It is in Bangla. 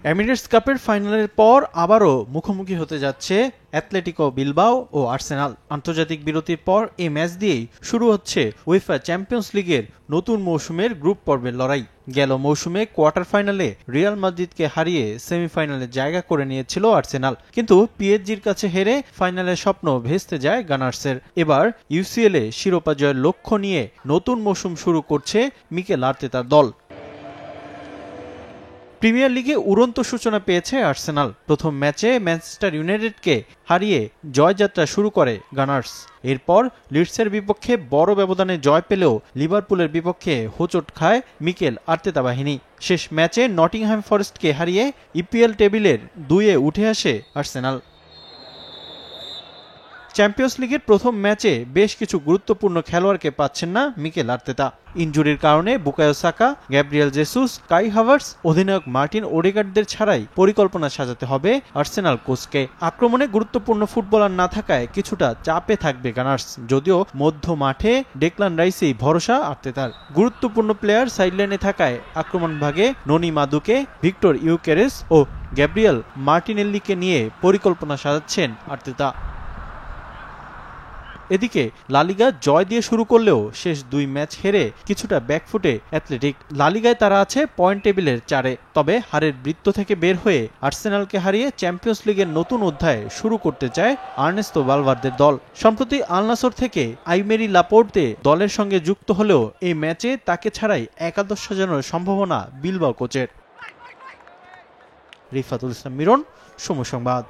এমিরেটস কাপের ফাইনালের পর আবারও মুখোমুখি হতে যাচ্ছে অ্যাথলেটিকো বিলবাও ও আর্সেনাল। আন্তর্জাতিক বিরতির পর এই ম্যাচ দিয়েই শুরু হচ্ছে উয়েফা চ্যাম্পিয়ন্স লিগের নতুন মৌসুমের গ্রুপ পর্বের লড়াই। গেল মৌসুমে কোয়ার্টার ফাইনালে রিয়াল মাদ্রিদকে হারিয়ে সেমিফাইনালে জায়গা করে নিয়েছিল আর্সেনাল, কিন্তু পিএসজির কাছে হেরে ফাইনালের স্বপ্ন ভেস্তে যায় গানার্সের। এবার ইউসিএলে শিরোপা জয়ের লক্ষ্য নিয়ে নতুন মৌসুম শুরু করছে মিকেল আর্তেতার দল। প্রিমিয়ার লিগে উড়ন্ত সূচনা পেয়েছে আর্সেনাল। প্রথম ম্যাচে ম্যানচেস্টার ইউনাইটেডকে হারিয়ে জয়যাত্রা শুরু করে গানার্স। এরপর লিডসের বিপক্ষে বড় ব্যবধানে জয় পেলেও লিভারপুলের বিপক্ষে হোঁচট খায় মিকেল আর্তেতা বাহিনী। শেষ ম্যাচে নটিংহ্যাম ফরেস্টকে হারিয়ে ইপিএল টেবিলের 2-এ উঠে আসে আর্সেনাল। চ্যাম্পিয়ন্স লিগের প্রথম ম্যাচে বেশ কিছু গুরুত্বপূর্ণ খেলোয়াড়কে পাচ্ছেন না মিকেল আর্তেতা। ইনজুরির কারণে Bukayo Saka, Gabriel Jesus, Kai Havertz, অধিনায়ক মার্টিন ওডেগার্ডদের ছাড়াই পরিকল্পনা সাজাতে হবে আর্সেনাল কোচকে। আক্রমণে গুরুত্বপূর্ণ ফুটবলার না থাকায় কিছুটা চাপে থাকবে গানার্স, যদিও মধ্য মাঠে ডেকলান রাইসেই ভরসা আর্তেতার। গুরুত্বপূর্ণ প্লেয়ার সাইডলাইনে থাকায় আক্রমণ ভাগে ননি মাদুকে, ভিক্টর ইউকেরেস ও গ্যাব্রিয়েল মার্টিনেল্লিকে নিয়ে পরিকল্পনা সাজাচ্ছেন আর্তেতা। এদিকে লালিগা জয় দিয়ে শুরু করলেও শেষ 2 ম্যাচ হেরে কিছুটা ব্যাকফুটে অ্যাথলেটিক। লালিগায় তারা আছে পয়েন্ট টেবিলের 4-এ। তবে হারের বৃত্ত থেকে বের হয়ে আর্সেনালকে হারিয়ে চ্যাম্পিয়ন্স লিগের নতুন অধ্যায় শুরু করতে চায় আর্নেস্তো ভালভার্দের দল। সম্প্রতি আল নাসর থেকে আইমেরি লাপোর্তে দলের সঙ্গে যুক্ত হলেও এই ম্যাচে তাকে ছাড়াই একাদশ সাজানোর সম্ভাবনা বিলবাও কোচের। রিফাতুল ইসলাম মিরন, সময় সংবাদ।